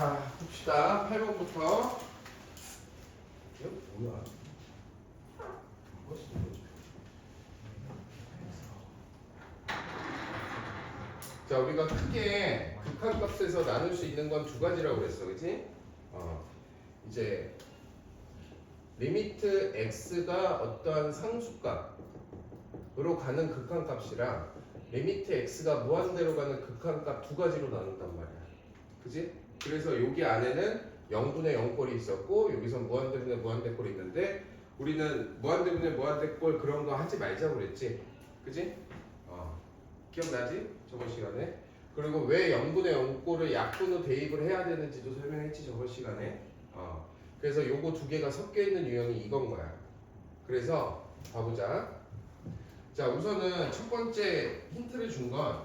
자, 봅시다. 8번부터. 이거 뭐야? 자, 우리가 크게 극한값에서 나눌 수 있는 건 두 가지라고 그랬어, 그치? 이제 리미트 x가 어떠한 상수값으로 가는 극한값이랑 리미트 x가 무한대로 가는 극한값 두 가지로 나눈단 말이야. 그지? 그래서 여기 안에는 0분의 0꼴이 있었고 여기서 무한대분의 무한대꼴이 있는데 우리는 무한대분의 무한대꼴 그런 거 하지 말자고 그랬지. 그지? 기억나지? 저번 시간에. 그리고 왜 0분의 0꼴을 약분으로 대입을 해야 되는지도 설명했지 저번 시간에. 그래서 요거 두 개가 섞여 있는 유형이 이건 거야. 그래서 봐보자. 자, 우선은 첫 번째 힌트를 준 건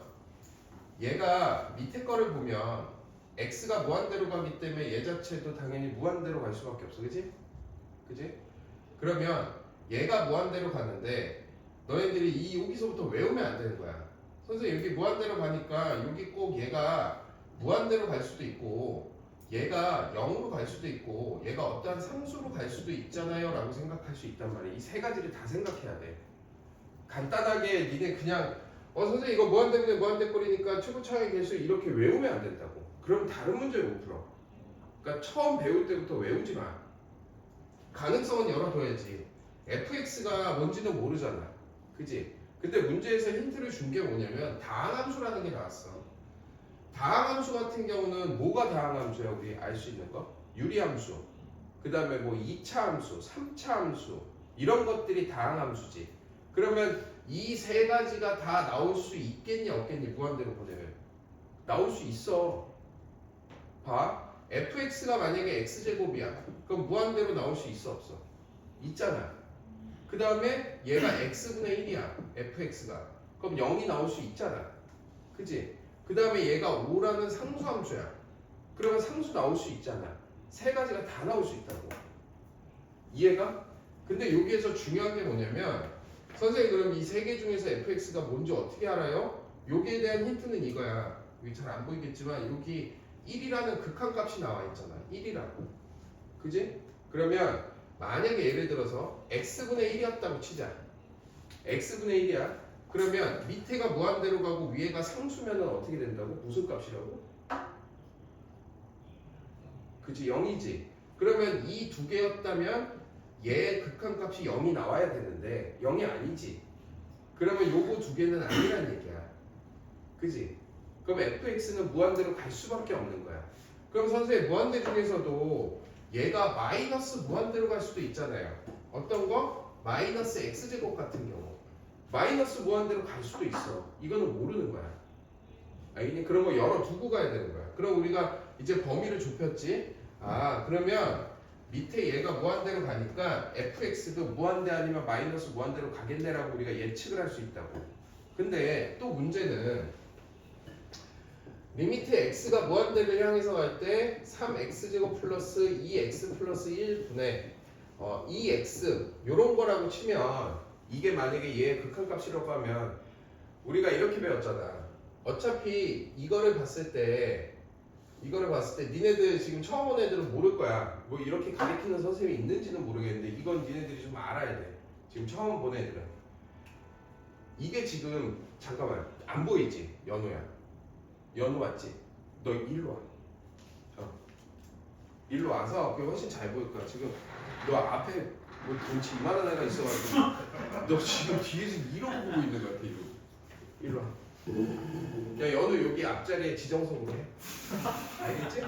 얘가 밑에 거를 보면 x가 무한대로 가기 때문에 얘 자체도 당연히 무한대로 갈 수밖에 없어. 그지? 그지? 그러면 얘가 무한대로 가는데 너희들이 이 여기서부터 외우면 안 되는 거야. 선생님 여기 무한대로 가니까 여기 꼭 얘가 무한대로 갈 수도 있고 얘가 0으로 갈 수도 있고 얘가 어떠한 상수로 갈 수도 있잖아요 라고 생각할 수 있단 말이야. 이 세 가지를 다 생각해야 돼. 간단하게 니네 그냥 선생님 이거 무한대분의 무한대꼴이니까 최고 차이 계수 이렇게 외우면 안 된다고. 그럼 다른 문제를 못 풀어. 그러니까 처음 배울 때부터 외우지 마. 가능성은 열어둬야지. fx가 뭔지는 모르잖아. 그지? 근데 문제에서 힌트를 준 게 뭐냐면 다항함수라는 게 나왔어. 다항함수 같은 경우는 뭐가 다항함수야? 우리 알 수 있는 거? 유리함수. 그 다음에 뭐 2차 함수, 3차 함수 이런 것들이 다항함수지. 그러면 이 세 가지가 다 나올 수 있겠니 없겠니? 무한대로 보내면 나올 수 있어. 봐. fx가 만약에 x제곱이야. 그럼 무한대로 나올 수 있어 없어? 있잖아. 그 다음에 얘가 x분의 1이야. fx가. 그럼 0이 나올 수 있잖아. 그지? 그 다음에 얘가 5라는 상수함수야. 그러면 상수 나올 수 있잖아. 세 가지가 다 나올 수 있다고. 이해가? 근데 여기에서 중요한 게 뭐냐면 선생님 그럼 이 세 개 중에서 fx가 뭔지 어떻게 알아요? 여기에 대한 힌트는 이거야. 여기 잘 안 보이겠지만 여기 1이라는 극한값이 나와 있잖아. 1이라고. 그지? 그러면 만약에 예를 들어서 x분의 1이었다고 치자. x분의 1이야. 그러면 밑에가 무한대로 가고 위에가 상수면 어떻게 된다고? 무슨 값이라고? 그지? 0이지. 그러면 이 두 개였다면 얘 극한값이 0이 나와야 되는데 0이 아니지. 그러면 요거 두 개는 아니란 얘기야. 그지? 그럼 fx는 무한대로 갈 수밖에 없는 거야. 그럼 선생님 무한대 중에서도 얘가 마이너스 무한대로 갈 수도 있잖아요. 어떤 거? 마이너스 x제곱 같은 경우 마이너스 무한대로 갈 수도 있어. 이거는 모르는 거야. 알겠니? 그런 거 열어두고 가야 되는 거야. 그럼 우리가 이제 범위를 좁혔지. 그러면 밑에 얘가 무한대로 가니까 fx도 무한대 아니면 마이너스 무한대로 가겠네라고 우리가 예측을 할 수 있다고. 근데 또 문제는 리미트 x가 무한대를 향해서 갈 때 3x제곱 플러스 2x 플러스 1분의 2x 요런 거라고 치면 이게 만약에 얘의 극한값이라고 하면 우리가 이렇게 배웠잖아. 어차피 이거를 봤을 때 니네들 지금 처음 온 애들은 모를 거야. 뭐 이렇게 가리키는 선생님이 있는지는 모르겠는데 이건 니네들이 좀 알아야 돼. 지금 처음 본 애들은 이게 지금 잠깐만 안 보이지? 연우야. 연우 맞지? 너 일로 와. 일로 와서 그게 훨씬 잘 보일 거야. 지금 너 앞에 뭐 덩치 이만한 애가 있어가지고 너 지금 뒤에서 이러고 보고 있는 것 같아. 일로 와. 야 연우 여기 앞자리에 지정석으로 해. 알겠지?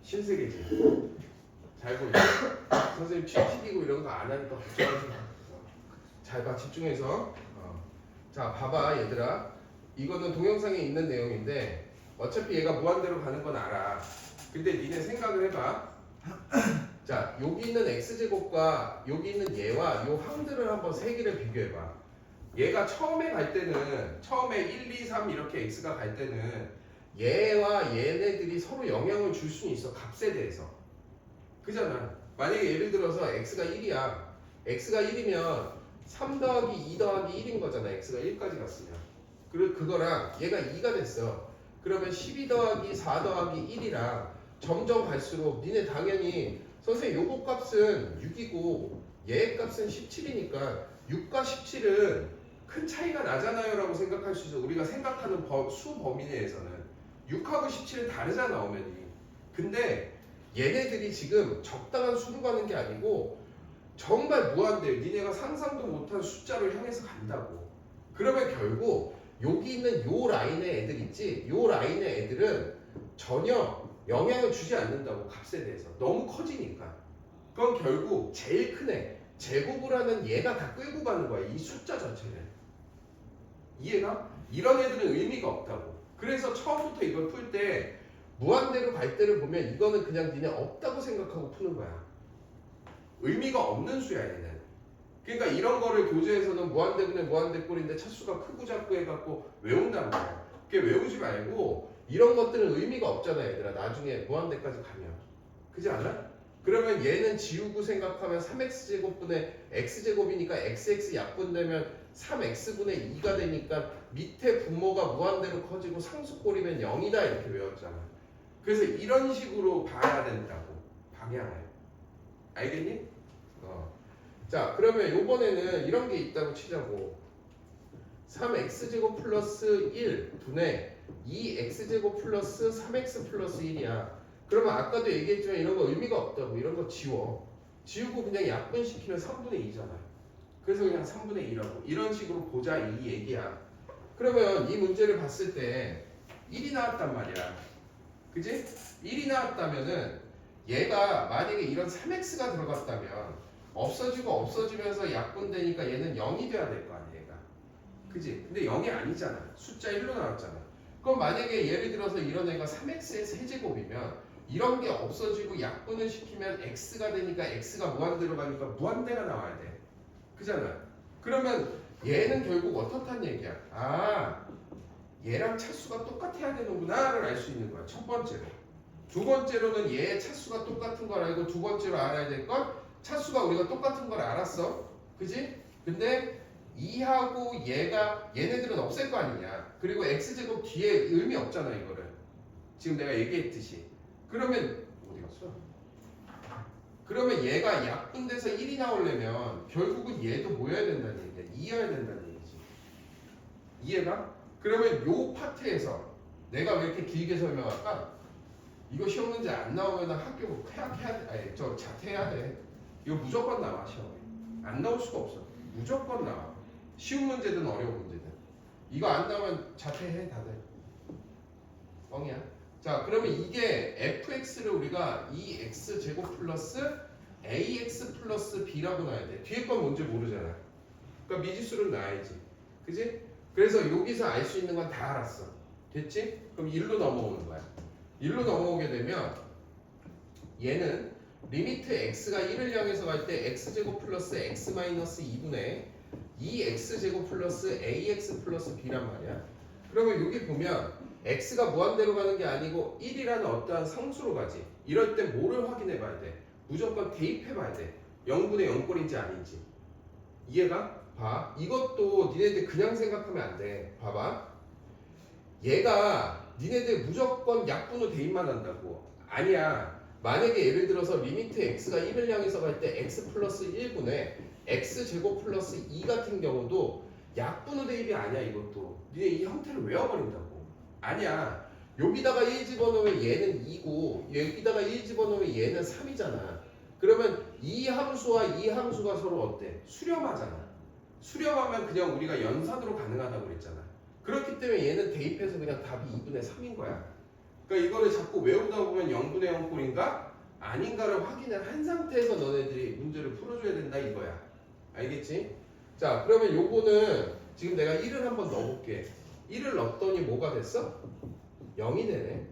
신세계지. 잘 보이지? 선생님 피 튀기고 이런 거 안 하니까 걱정하지 마. 잘 봐, 집중해서. 자, 봐봐 얘들아. 이거는 동영상에 있는 내용인데 어차피 얘가 무한대로 가는 건 알아. 근데 니네 생각을 해봐. 자, 여기 있는 x제곱과 여기 있는 얘와 요 항들을 한번 세 개를 비교해봐. 얘가 처음에 갈 때는 처음에 1, 2, 3 이렇게 x가 갈 때는 얘와 얘네들이 서로 영향을 줄 수는 있어. 값에 대해서. 그잖아. 만약에 예를 들어서 x가 1이야. x가 1이면 3 더하기 2 더하기 1인 거잖아. x가 1까지 갔으면. 그리고 그거랑 얘가 2가 됐어. 그러면 12 더하기 4 더하기 1이랑 점점 갈수록 니네 당연히 선생님 요거 값은 6이고 얘 값은 17이니까 6과 17은 큰 차이가 나잖아요 라고 생각할 수 있어. 우리가 생각하는 수 범위 내에서는 6하고 17은 다르잖아 엄연히. 근데 얘네들이 지금 적당한 수로 가는 게 아니고 정말 무한대요. 니네가 상상도 못한 숫자를 향해서 간다고. 그러면 결국 여기 있는 요 라인의 애들 있지? 요 라인의 애들은 전혀 영향을 주지 않는다고. 값에 대해서 너무 커지니까. 그건 결국 제일 큰 애 제곱을 하는 얘가 다 끌고 가는 거야. 이 숫자 자체를. 이해가? 이런 애들은 의미가 없다고. 그래서 처음부터 이걸 풀 때 무한대로 갈 때를 보면 이거는 그냥 니네 없다고 생각하고 푸는 거야. 의미가 없는 수야 얘는. 그러니까 이런 거를 교재에서는 무한대분의 무한대꼴인데 차수가 크고 작고 해갖고 외운다는 거야. 그게 외우지 말고 이런 것들은 의미가 없잖아 얘들아. 나중에 무한대까지 가면. 그지 않아? 그러면 얘는 지우고 생각하면 3x제곱분의 x제곱이니까 xx 약분되면 3x분의 2가 되니까 밑에 분모가 무한대로 커지고 상수꼴이면 0이다 이렇게 외웠잖아. 그래서 이런 식으로 봐야 된다고. 방향을. 알겠니? 자 그러면 요번에는 이런 게 있다고 치자고. 3x제곱 플러스 1분의 2x제곱 플러스 3x 플러스 1이야. 그러면 아까도 얘기했지만 이런 거 의미가 없다고. 이런 거 지워. 지우고 그냥 약분시키면 3분의 2잖아. 그래서 그냥 3분의 2라고. 이런 식으로 보자 이 얘기야. 그러면 이 문제를 봤을 때 1이 나왔단 말이야. 그지? 1이 나왔다면은 얘가 만약에 이런 3x가 들어갔다면 없어지고 없어지면서 약분되니까 얘는 0이 돼야 될 거 아니야 얘가. 그지? 근데 0이 아니잖아. 숫자 1로 나왔잖아. 그럼 만약에 예를 들어서 이런 애가 3x의 세제곱이면 이런 게 없어지고 약분을 시키면 x가 되니까 x가 무한대로 가니까 무한대가 나와야 돼. 그잖아. 그러면 얘는 결국 어떻단 얘기야? 아, 얘랑 차수가 똑같아야 되는구나를 알 수 있는 거야. 첫 번째로. 두 번째로는 얘의 차수가 똑같은 걸 알고 두 번째로 알아야 될 건 차수가 우리가 똑같은 걸 알았어. 그지? 근데 2하고 얘네들은 없앨 거 아니냐. 그리고 x제곱 뒤에 의미 없잖아 이거를. 지금 내가 얘기했듯이. 그러면 어디 갔어? 그러면 얘가 약분돼서 1이 나오려면 결국은 얘도 뭐 해야 된다는 얘기야. 2여야 된다는 얘기지. 이해가? 그러면 요 파트에서 내가 왜 이렇게 길게 설명할까? 이거 시험 문제 안 나오면 학교 폐학해야 돼. 아니 저 자퇴해야 돼. 이거 무조건 나와 시험에. 안 나올 수가 없어. 무조건 나와. 쉬운 문제든 어려운 문제든. 이거 안 나오면 자퇴해 다들. 뻥이야. 자 그러면 이게 fx를 우리가 2x 제곱 플러스 ax 플러스 b라고 놔야 돼. 뒤에 건 뭔지 모르잖아. 그러니까 미지수를 놔야지. 그지? 그래서 여기서 알 수 있는 건 다 알았어. 됐지? 그럼 1로 넘어오는 거야. 1로 넘어오게 되면 얘는 리미트 x가 1을 향해서 갈 때 x제곱 플러스 x 마이너스 2분의 2x제곱 플러스 ax 플러스 b란 말이야. 그러면 여기 보면 x가 무한대로 가는 게 아니고 1이라는 어떠한 상수로 가지. 이럴 때 뭐를 확인해 봐야 돼? 무조건 대입해 봐야 돼. 0분의 0꼴인지 아닌지. 이해가? 봐. 이것도 니네들 그냥 생각하면 안 돼. 봐봐. 얘가 니네들 무조건 약분으로 대입만 한다고. 아니야. 만약에 예를 들어서 리미트 x가 1을 향해서 갈 때 x 플러스 1분의 x제곱 플러스 2 같은 경우도 약분으로 대입이 아니야 이것도. 니네 이 형태를 외워버린다고. 아니야. 여기다가 1 집어넣으면 얘는 2고 여기다가 1 집어넣으면 얘는 3이잖아. 그러면 이 함수와 이 함수가 서로 어때? 수렴하잖아. 수렴하면 그냥 우리가 연산으로 가능하다고 그랬잖아. 그렇기 때문에 얘는 대입해서 그냥 답이 2분의 3인 거야. 그러니까 이거를 자꾸 외우다 보면 0분의 0꼴인가? 아닌가를 확인을 한 상태에서 너네들이 문제를 풀어줘야 된다 이거야. 알겠지? 자 그러면 요거는 지금 내가 1을 한번 넣어볼게. 1을 넣었더니 뭐가 됐어? 0이 되네.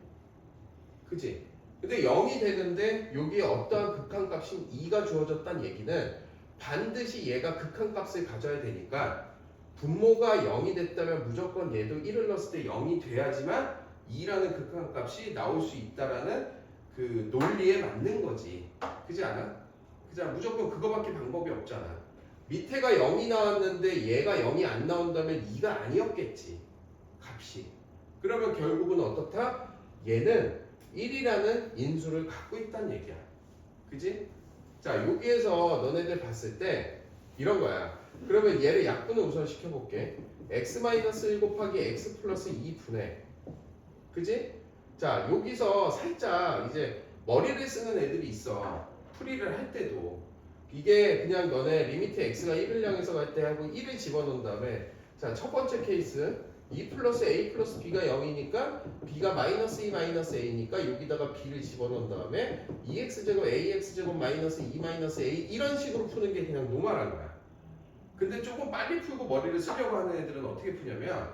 그치? 근데 0이 되는데 여기에 어떠한 극한값인 2가 주어졌다는 얘기는 반드시 얘가 극한값을 가져야 되니까 분모가 0이 됐다면 무조건 얘도 1을 넣었을 때 0이 돼야지만 2라는 극한값이 나올 수 있다라는 그 논리에 맞는 거지. 그지 않아? 그지 않아? 무조건 그거밖에 방법이 없잖아. 밑에가 0이 나왔는데 얘가 0이 안 나온다면 2가 아니었겠지. 값이. 그러면 결국은 어떻다? 얘는 1이라는 인수를 갖고 있다는 얘기야. 그지? 자, 여기에서 너네들 봤을 때 이런 거야. 그러면 얘를 약분을 우선 시켜볼게. x-1 곱하기 x 플러스 2분의. 그지? 자, 여기서 살짝 이제 머리를 쓰는 애들이 있어. 풀이를 할 때도. 이게 그냥 너네 리미트 x가 1을 향해서 갈 때 하고 1을 집어넣은 다음에 자, 첫 번째 케이스 2 플러스 a 플러스 b가 0이니까 b가 마이너스 2 마이너스 a니까 여기다가 b를 집어넣은 다음에 2x제곱 ax제곱 마이너스 2 마이너스 a 이런 식으로 푸는 게 그냥 노멀한 거야. 근데 조금 빨리 풀고 머리를 쓰려고 하는 애들은 어떻게 푸냐면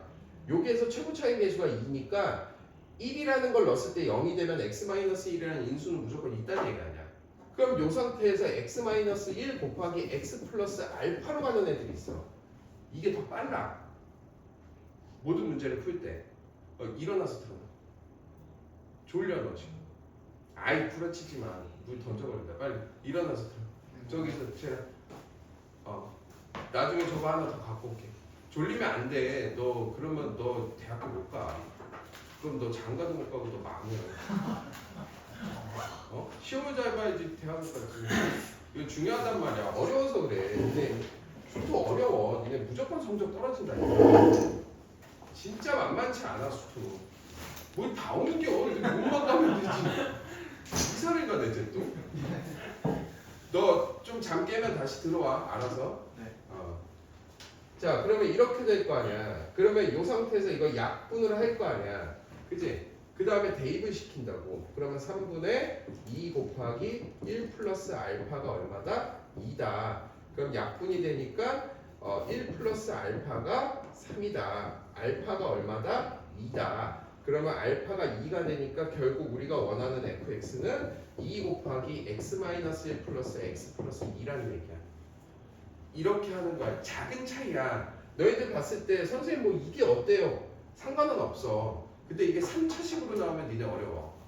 여기에서 최고 차이 계수가 2니까 1이라는 걸 넣었을 때 0이 되면 x-1이라는 인수는 무조건 있다는 얘기 아니야. 그럼 이 상태에서 x-1 곱하기 x 플러스 알파로 가는 애들이 있어. 이게 더 빨라. 모든 문제를 풀 때. 일어나서 들어. 졸려 너 지금. 아이 부러치지 마. 물 던져버린다. 빨리 일어나서 들어. 저기서 제가 나중에 저거 하나 더 갖고 올게. 졸리면 안 돼. 너 그러면 너 대학교 못 가. 그럼 너 장가도 못 가고 너 망해. 시험을 잘 봐야지 대학을 가지. 이거 중요하단 말이야. 어려워서 그래. 근데 수도 어려워. 니네 무조건 성적 떨어진다니까. 진짜 만만치 않아 수도. 뭘 다 옮겨. 몸만 가면 되지. 이사를 가 대체 또. 너 좀 잠 깨면 다시 들어와. 알아서. 네. 자, 그러면 이렇게 될 거 아니야. 그러면 이 상태에서 이거 약분을 할 거 아니야. 그지? 그 다음에 대입을 시킨다고. 그러면 3분의 2 곱하기 1 플러스 알파가 얼마다? 2다. 그럼 약분이 되니까 1 플러스 알파가 3이다. 알파가 얼마다? 2다. 그러면 알파가 2가 되니까 결국 우리가 원하는 fx는 2 곱하기 x-1 플러스 x 플러스 2라는 얘기야. 이렇게 하는 거야. 작은 차이야. 너희들 봤을 때 선생님 뭐 이게 어때요? 상관은 없어. 근데 이게 3차식으로 나오면 니네 어려워.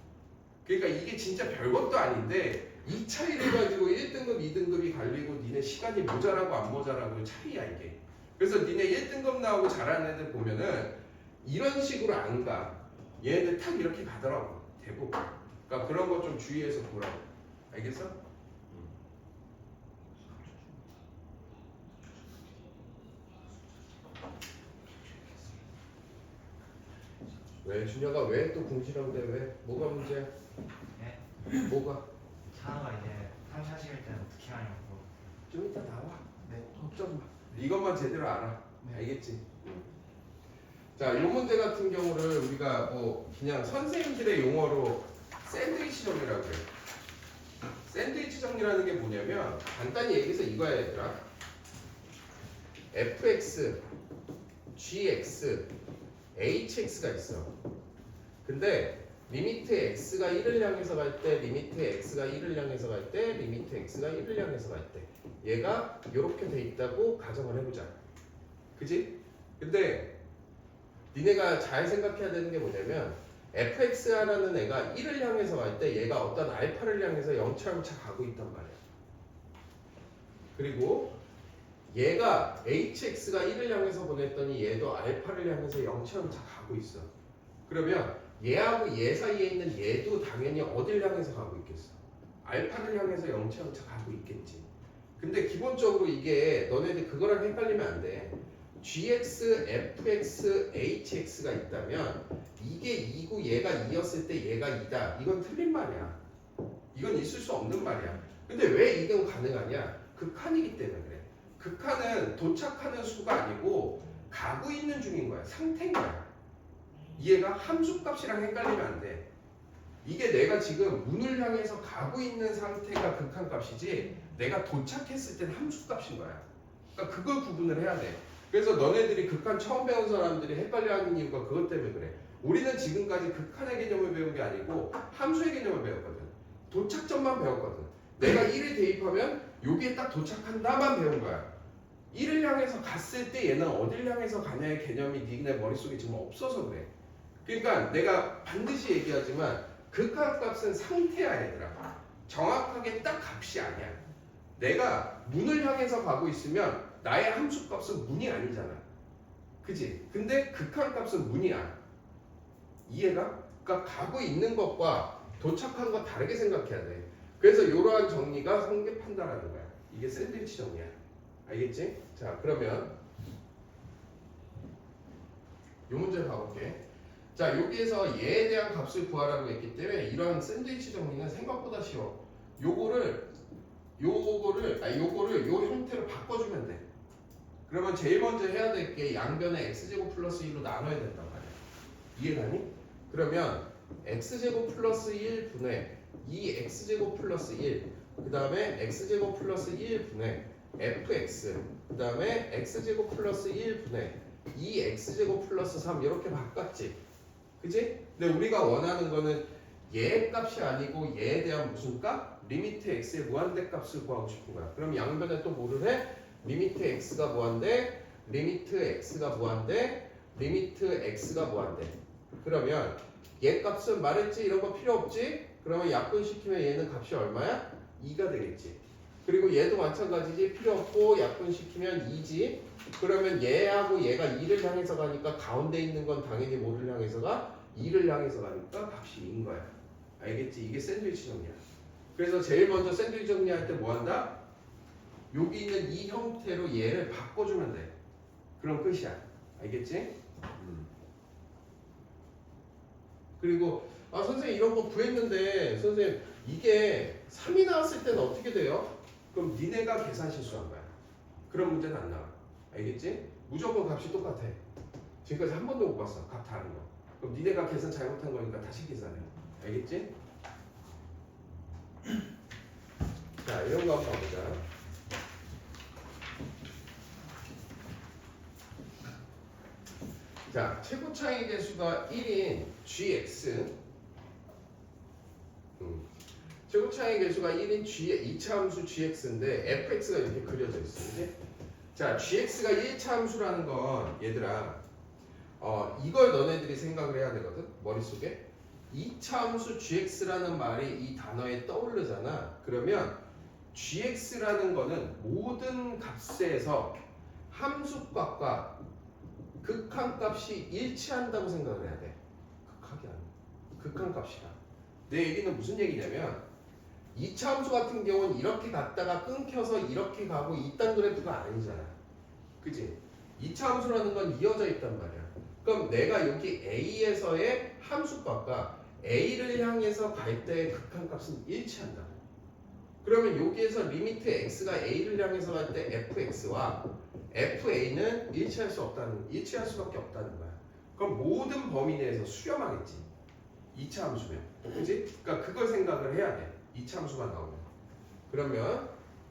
그러니까 이게 진짜 별것도 아닌데 이 차이를 가지고 1등급, 2등급이 갈리고 니네 시간이 모자라고 안 모자라고 차이야 이게. 그래서 니네 1등급 나오고 잘하는 애들 보면은 이런 식으로 안 가. 얘네들 탁 이렇게 가더라고. 대부분. 그러니까 그런 거 좀 주의해서 보라고. 알겠어? 왜 준혁아 왜 또 궁시렁대 왜? 뭐가 문제야? 네? 뭐가? 차가 이제 3차식일 때는 어떻게 하냐고. 좀 이따 나와. 네. 걱정 마. 이것만 제대로 알아. 네. 알겠지? 자, 이 문제 같은 경우를 우리가 뭐 그냥 선생님들의 용어로 샌드위치 정리라고 해요. 샌드위치 정리라는 게 뭐냐면 간단히 얘기해서 이거야 얘들아. fx, gx, hx가 있어. 근데 리미트 x가 1을 향해서 갈 때, 리미트 x가 1을 향해서 갈 때, 리미트 x가 1을 향해서 갈 때 얘가 이렇게 돼 있다고 가정을 해보자. 그지? 근데 니네가 잘 생각해야 되는 게 뭐냐면 fx라는 애가 1을 향해서 갈 때 얘가 어떤 알파를 향해서 영차영차 가고 있단 말이야. 그리고 얘가 hx가 1을 향해서 보냈더니 얘도 알파를 향해서 영차영차 가고 있어. 그러면 얘하고 얘 사이에 있는 얘도 당연히 어딜 향해서 가고 있겠어? 알파를 향해서 영차영차 가고 있겠지. 근데 기본적으로 이게 너네들 그거랑 헷갈리면 안 돼. gx, fx, hx가 있다면 이게 2고 얘가 2였을 때 얘가 2다. 이건 틀린 말이야. 이건 있을 수 없는 말이야. 근데 왜 이건 가능하냐? 극한이기 때문에 그래. 극한은 도착하는 수가 아니고 가고 있는 중인 거야. 상태인 거야. 이해가? 함수값이랑 헷갈리면 안 돼. 이게 내가 지금 문을 향해서 가고 있는 상태가 극한값이지 내가 도착했을 땐 함수값인 거야. 그러니까 그걸 구분을 해야 돼. 그래서 너네들이 극한 처음 배운 사람들이 헷갈려하는 이유가 그것 때문에 그래. 우리는 지금까지 극한의 개념을 배운 게 아니고 함수의 개념을 배웠거든. 도착점만 배웠거든. 내가 1을 대입하면 여기에 딱 도착한다만 배운 거야. 1을 향해서 갔을 때 얘는 어딜 향해서 가냐의 개념이 니네 머릿속에 지금 없어서 그래. 그러니까 내가 반드시 얘기하지만 극한값은 상태야 얘들아. 정확하게 딱 값이 아니야. 내가 문을 향해서 가고 있으면 나의 함수값은 문이 아니잖아. 그지? 근데 극한값은 문이야. 이해가? 그러니까 가고 있는 것과 도착한 거 다르게 생각해야 돼. 그래서 이러한 정리가 성립한다라는 거야. 이게 샌드위치 정리야. 알겠지? 자, 그러면 이 문제 가볼게. 자, 여기에서 얘에 대한 값을 구하라고 했기 때문에 이러한 샌드위치 정리는 생각보다 쉬워. 요거를 요 형태로 바꿔주면 돼. 그러면 제일 먼저 해야 될 게 양변에 x제곱 플러스 1로 나눠야 된단 말이야. 이해가니? 그러면 x제곱 플러스 1분의 2x제곱 플러스 1, 그 다음에 x제곱 플러스 1분의 fx, 그 다음에 x제곱 플러스 1분의 2x제곱 플러스 3 이렇게 바꿨지. 그지? 근데 우리가 원하는 거는 얘 값이 아니고 얘에 대한 무슨 값? 리미트 x의 무한대 값을 구하고 싶은 거야. 그럼 양변에 또 뭐를 해? 리미트 x가 무한대, 리미트 x가 무한대, 리미트 x가 무한대. 그러면 얘 값은 말했지? 이런 거 필요 없지? 그러면 약분시키면 얘는 값이 얼마야? 2가 되겠지. 그리고 얘도 마찬가지지. 필요 없고 약분시키면 2지. 그러면 얘하고 얘가 2를 향해서 가니까 가운데 있는 건 당연히 뭐를 향해서 가? 2를 향해서 가니까 값이 2인 거야. 알겠지? 이게 샌드위치 정리야. 그래서 제일 먼저 샌드위치 정리할 때 뭐 한다? 여기 있는 이 형태로 얘를 바꿔주면 돼. 그럼 끝이야. 알겠지? 그리고 선생님 이런 거 구했는데 선생님 이게 3이 나왔을 때는 어떻게 돼요? 그럼 니네가 계산 실수한 거야. 그런 문제는 안 나와. 알겠지? 무조건 값이 똑같아. 지금까지 한 번도 못 봤어. 값 다른 거. 그럼 니네가 계산 잘못한 거니까 다시 계산해. 알겠지? 자, 이런 거 한번 봐보자. 자, 최고 차이 계수가 1인 gx, 최고 차이 계수가 1인 g 2차 함수 gx인데 fx가 이렇게 그려져 있어. 이제 자, gx가 1차 함수라는 건 얘들아, 이걸 너네들이 생각을 해야 되거든. 머릿속에 2차 함수 gx라는 말이 이 단어에 떠오르잖아. 그러면 gx라는 거는 모든 값에서 함수값과 극한값이 일치한다고 생각을 해야 돼. 극한이 아니야. 극한값이다. 내 얘기는 무슨 얘기냐면 2차 함수 같은 경우는 이렇게 갔다가 끊겨서 이렇게 가고 이딴 그래프가 아니잖아. 그치? 2차 함수라는 건 이어져 있단 말이야. 그럼 내가 여기 A에서의 함수값과 A를 향해서 갈 때의 극한값은 일치한다. 그러면 여기에서 리미트 x가 A를 향해서 갈 때 fx와 FA는 일치할 수밖에 없다는 거야. 그럼 모든 범위 내에서 수렴하겠지. 2차 함수면. 그지? 그러니까 그걸 생각을 해야 돼. 2차 함수가 나오면. 그러면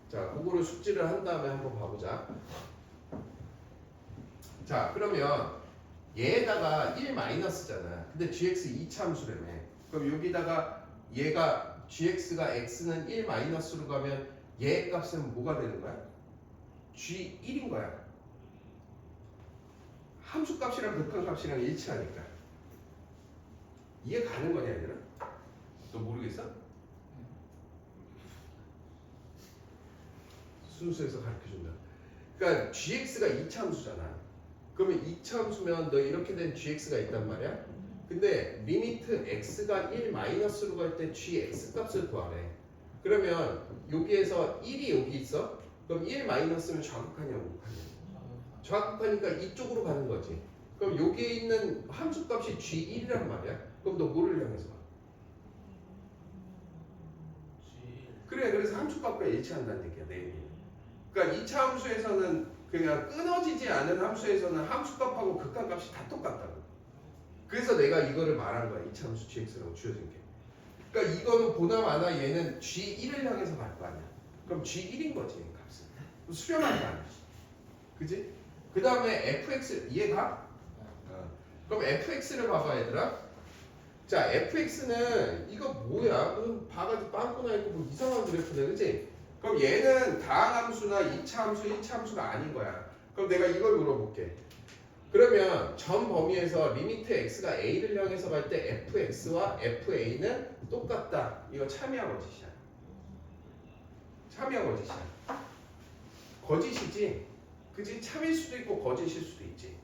자, 그거를 숙지를 한 다음에 한번 봐보자. 자, 그러면 얘에다가 1 마이너스잖아. 근데 gx 2차 함수라며. 그럼 여기다가 얘가 gx가 x는 1 마이너스로 가면 얘 값은 뭐가 되는 거야? G1인 거야. 함수값이랑 극한값이랑 일치하니까. 이해 가는 거냐 얘들아? 너 모르겠어? 순수해서 가르쳐준다. 그러니까 gx가 2차 함수잖아. 그러면 2차 함수면 너 이렇게 된 gx가 있단 말이야. 근데 리미트 x가 1 마이너스로 갈 때 gx 값을 구하래. 그러면 여기에서 1이 여기 있어? 그럼 1 마이너스면 좌극하냐 우극하냐? 좌극하니까 이쪽으로 가는 거지. 그럼 여기에 있는 함수값이 G1이란 말이야. 그럼 너 뭐를 향해서 가? 그래, 그래서 함수값과 일치한다는 얘기야, 내 얘기는. 그러니까 2차 함수에서는 그냥 끊어지지 않은 함수에서는 함수값하고 극한값이 다 똑같다고. 그래서 내가 이거를 말한 거야. 2차 함수 gx라고 주어진 게. 그러니까 이거는 보나마나 얘는 G1을 향해서 갈 거 아니야. 그럼 G1인 거지, 값은. 수렴한 거 아니야. 그지? 그 다음에 fx, 이해가? 그럼 fx를 봐봐, 얘들아. 자, fx는 이거 뭐야? 무슨 바가지 빵꾸나 있고 뭐 이상한 그래프네, 그지? 그럼 얘는 다항함수나 2차 함수, 1차 함수가 아닌 거야. 그럼 내가 이걸 물어볼게. 그러면 전 범위에서 리미트 x가 a를 향해서 갈 때 fx와 fa는 똑같다. 이거 참이야 거짓이야? 참이야 거짓이야? 거짓이지. 그지? 참일 수도 있고 거짓일 수도 있지.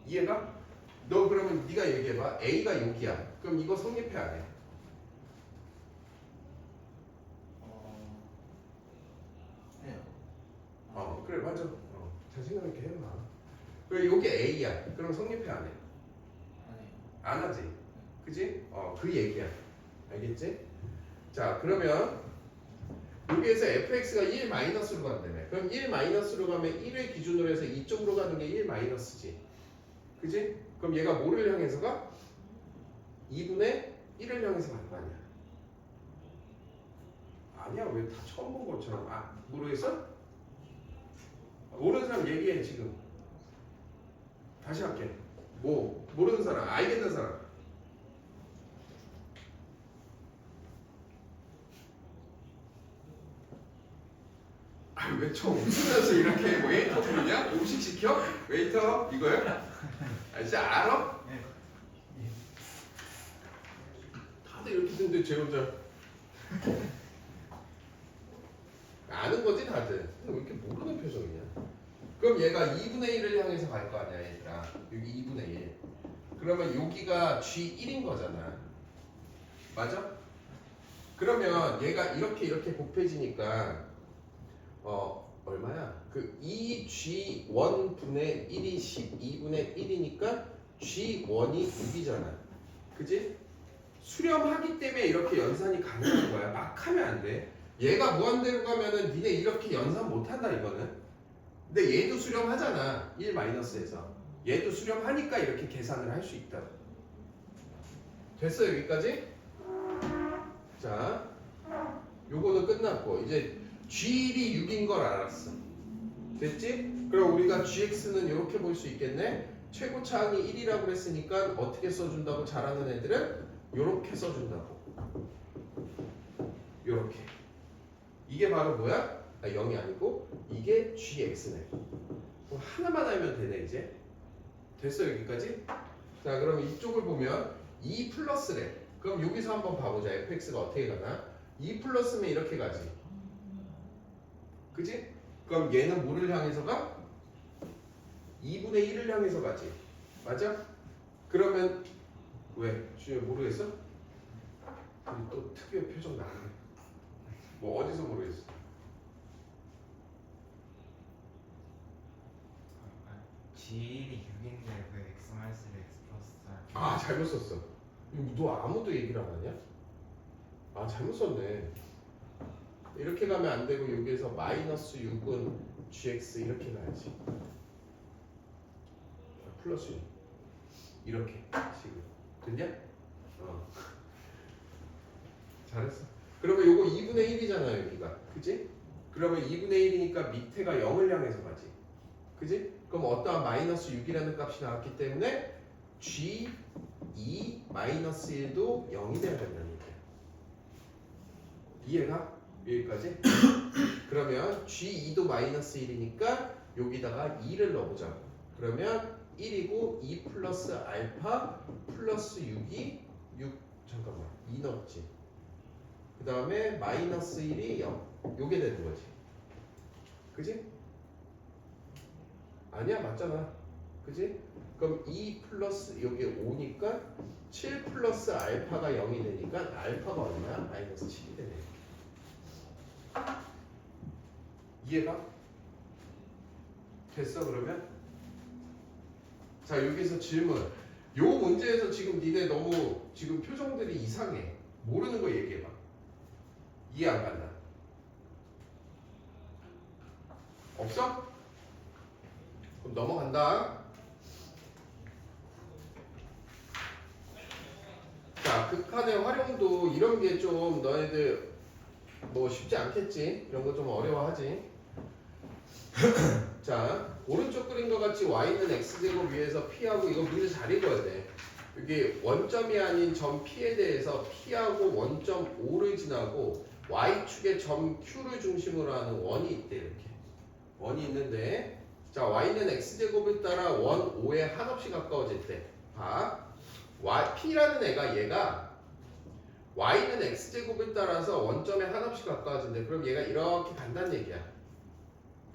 이해가? 너 그러면 네가 얘기해봐. A가 여기야. 그럼 이거 성립해 안 해? 해요. 그래 맞아. 자신감 있게 해봐. 그리고 여기 A야. 그럼 성립해 안 해? 안 해요. 안 하지. 그지? 그 얘기야. 알겠지? 자 그러면 여기에서 fx가 1 마이너스로 간다며. 그럼 1 마이너스로 가면 1을 기준으로 해서 이쪽으로 가는 게 1 마이너스지. 그지? 그럼 얘가 뭐를 향해서 가? 2분의 1을 향해서 갈 거 아니야. 아니야 왜 다 처음 본 것처럼. 모르겠어? 모르는 사람 얘기해 지금. 다시 할게. 뭐 모르는 사람, 알겠는 사람. 왜 처음 웃으면서 이렇게 웨이터 부르냐? 음식 시켜? 웨이터 이거야? 진짜 알아? 네. 다들 이렇게 듣는데 쟤 혼자 아는 거지 다들. 근데 왜 이렇게 모르는 표정이냐? 그럼 얘가 2분의 1을 향해서 갈 거 아니야 얘들아. 여기 2분의 1. 그러면 여기가 G1인 거잖아. 맞아? 그러면 얘가 이렇게 곱해지니까 얼마야? 그 2G1분의 1이 12분의 1이니까 G1이 6이잖아. 그지? 수렴하기 때문에 이렇게 연산이 가능한 거야. 막 하면 안 돼. 얘가 무한대로 가면은 니네 이렇게 연산 못 한다 이거는. 근데 얘도 수렴하잖아. 1 마이너스에서. 얘도 수렴하니까 이렇게 계산을 할 수 있다. 됐어 여기까지? 자, 요거는 끝났고 이제 G1이 6인 걸 알았어. 됐지? 그럼 우리가 GX는 이렇게 볼 수 있겠네. 최고차항이 1이라고 그랬으니까 어떻게 써준다고 잘하는 애들은 이렇게 써준다고. 이렇게. 이게 바로 뭐야? 0이 아니고 이게 GX네. 그럼 하나만 알면 되네 이제. 됐어 여기까지? 자 그럼 이쪽을 보면 2 플러스래. 그럼 여기서 한번 봐보자. fx가 어떻게 가나? 2 플러스면 이렇게 가지. 그지? 그럼 얘는 뭐를 향해서 가? 2분의 1을 향해서 가지. 맞아? 그러면 왜? 주연 모르겠어? 우리 또 특유의 표정 나오네. 뭐 어디서 모르겠어? G1이 6인데 왜 X 마이너스 X 플러스 잘못 썼어. 너 아무도 얘기를 안 하냐? 잘못 썼네. 이렇게 가면 안 되고 여기에서 마이너스 6은 gx 이렇게 가야지. 플러스 6 이렇게 지금 됐냐? 잘했어. 그러면 요거 2분의 1이잖아 여기가. 그지? 그러면 2분의 1이니까 밑에가 0을 향해서 가지. 그지? 그럼 어떠한 마이너스 6이라는 값이 나왔기 때문에 G2 마이너스 1도 0이 돼야 된다는 얘기야. 이해가? 여기까지? 그러면 G2도 마이너스 1이니까 여기다가 2를 넣어보자. 그러면 1이고 2 플러스 알파 플러스 6이 6 잠깐만 2 넣었지. 그 다음에 마이너스 1이 0 요게 되는 거지. 그지? 아니야 맞잖아. 그지? 그럼 2 플러스 여기 5니까 7 플러스 알파가 0이 되니까 알파가 얼마야? 마이너스 7이 되네. 이해가? 됐어 그러면? 자 여기서 질문. 요 문제에서 지금 니네 너무 지금 표정들이 이상해. 모르는 거 얘기해봐. 이해 안 간다. 없어? 그럼 넘어간다. 자 극한의 활용도 이런 게 좀 너희들 뭐 쉽지 않겠지. 이런 거 좀 어려워하지. 자 오른쪽 그림과 같이 y는 x제곱 위에서 p하고 이거 문제 잘 읽어야 돼. 이게 원점이 아닌 점 p에 대해서 p하고 원점 o를 지나고 y축의 점 q를 중심으로 하는 원이 있대. 이렇게 원이 있는데 자 y는 x제곱에 따라 원 5에 한없이 가까워질 때 봐. p라는 애가 얘가 y는 x제곱에 따라서 원점에 한없이 가까워진대. 그럼 얘가 이렇게 간다는 얘기야.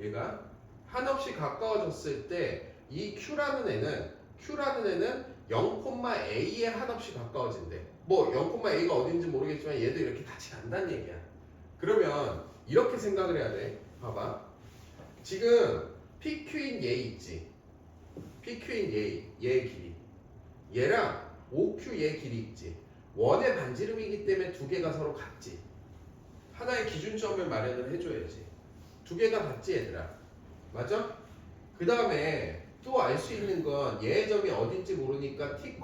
얘가 한없이 가까워졌을 때 이 Q라는 애는 0,A에 한없이 가까워진대. 뭐 0,A가 어딘지 모르겠지만 얘도 이렇게 같이 간다는 얘기야. 그러면 이렇게 생각을 해야 돼. 봐봐. 지금 PQ인 얘 있지. PQ인 얘의 길이. 얘랑 OQ 얘의 길이 있지. 원의 반지름이기 때문에 두 개가 서로 같지. 하나의 기준점을 마련을 해줘야지. 두 개가 같지 얘들아. 맞아? 그 다음에 또 알 수 있는 건 얘의 점이 어딘지 모르니까 t,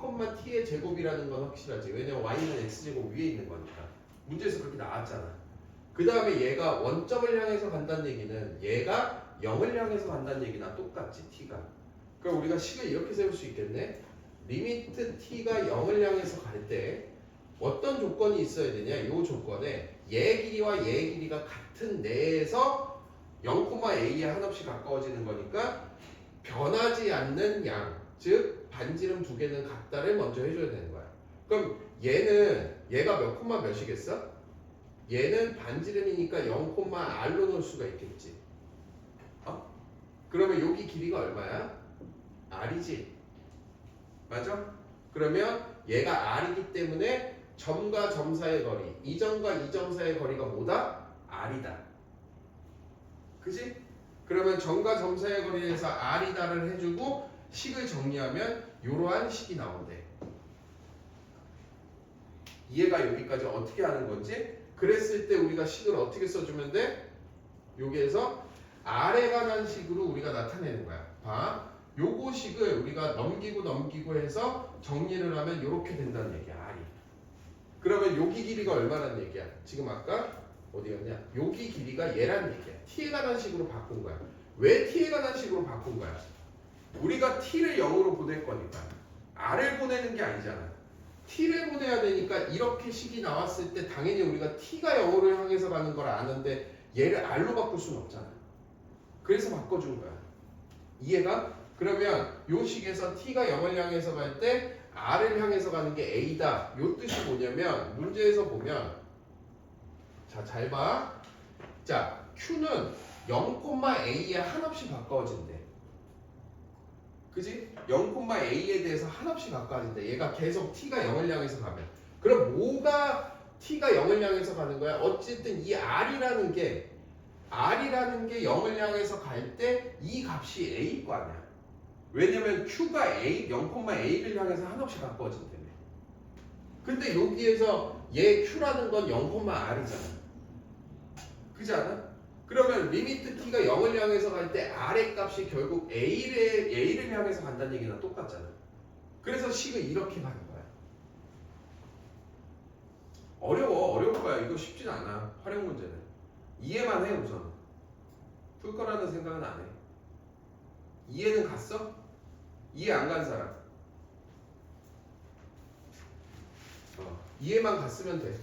t의 제곱이라는 건 확실하지. 왜냐면 y는 x제곱 위에 있는 거니까. 문제에서 그렇게 나왔잖아. 그 다음에 얘가 원점을 향해서 간다는 얘기는 얘가 0을 향해서 간다는 얘기나 똑같지 t가. 그럼 우리가 식을 이렇게 세울 수 있겠네. 리미트 t가 0을 향해서 갈 때 어떤 조건이 있어야 되냐. 이 조건에 얘의 길이와 얘의 길이가 같은 내에서 0,A에 한없이 가까워지는 거니까 변하지 않는 양, 즉 반지름 두 개는 같다를 먼저 해줘야 되는 거야. 그럼 얘가 몇 콤마 몇이겠어? 얘는 반지름이니까 0,R로 놓을 수가 있겠지. 그러면 여기 길이가 얼마야? R이지. 맞아? 그러면 얘가 R이기 때문에 점과 점 사이의 거리, 이 점과 이 점 사이의 거리가 뭐다? R이다. 그지? 그러면 점과 점 사이의 거리에서 R이다를 해주고 식을 정리하면 이러한 식이 나온대. 이해가 여기까지 어떻게 하는 건지? 그랬을 때 우리가 식을 어떻게 써주면 돼? 여기에서 R에 관한 식으로 우리가 나타내는 거야. 봐. 요거 식을 우리가 넘기고 해서 정리를 하면 이렇게 된다는 얘기야. R이. 그러면 여기 길이가 얼마라는 얘기야? 지금 아까 어디였냐? 여기 길이가 얘라는 얘기야. t에 관한 식으로 바꾼 거야. 왜 t에 관한 식으로 바꾼 거야? 우리가 t를 0으로 보낼 거니까. r을 보내는 게 아니잖아. t를 보내야 되니까 이렇게 식이 나왔을 때 당연히 우리가 t가 0으로 향해서 가는 걸 아는데 얘를 r로 바꿀 수는 없잖아. 그래서 바꿔준 거야. 이해가? 그러면 요 식에서 t가 0을 향해서 갈 때 r을 향해서 가는 게 a다. 요 뜻이 뭐냐면 문제에서 보면 자, 잘 봐. 자, Q는 0,A에 한없이 가까워진대. 그지? 0,A에 대해서 한없이 가까워진대. 얘가 계속 T가 0을 향해서 가면. 그럼 뭐가 T가 0을 향해서 가는 거야? 어쨌든 이 R이라는 게 0을 향해서 갈 때 이 값이 A일 거 아니야. 왜냐면 Q가 0,A를 향해서 한없이 가까워진다며. 근데 여기에서 얘 Q라는 건 0,R이잖아. 그지 않아? 그러면 리미트 t가 0을 향해서 갈 때 r의 값이 결국 a를 향해서 간다는 얘기랑 똑같잖아. 그래서 식을 이렇게 가는 거야. 어려울 거야. 이거 쉽진 않아. 활용 문제는. 이해만 해 우선. 풀 거라는 생각은 안 해. 이해는 갔어? 이해 안 간 사람? 이해만 갔으면 돼.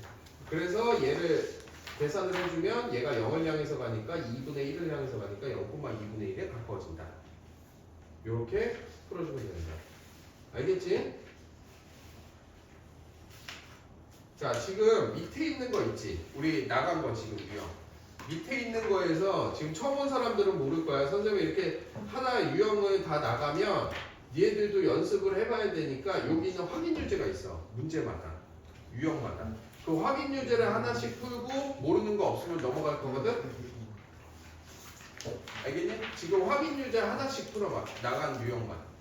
그래서 얘를 계산을 해주면 얘가 0을 향해서 가니까 2분의 1을 향해서 가니까 0,2분의 1에 가까워진다. 이렇게 풀어주면 됩니다. 알겠지? 자, 지금 밑에 있는 거 있지? 우리 나간 거 지금 유형. 밑에 있는 거에서 지금 처음 온 사람들은 모를 거야. 선생님이 이렇게 하나 유형을 다 나가면 얘들도 연습을 해봐야 되니까 여기 있는 확인 유제가 있어. 문제마다. 유형마다. 그 확인 유제를 하나씩 풀고 모르는 거 없으면 넘어갈 거거든? 알겠니? 지금 확인 유제 하나씩 풀어봐. 나간 유형만.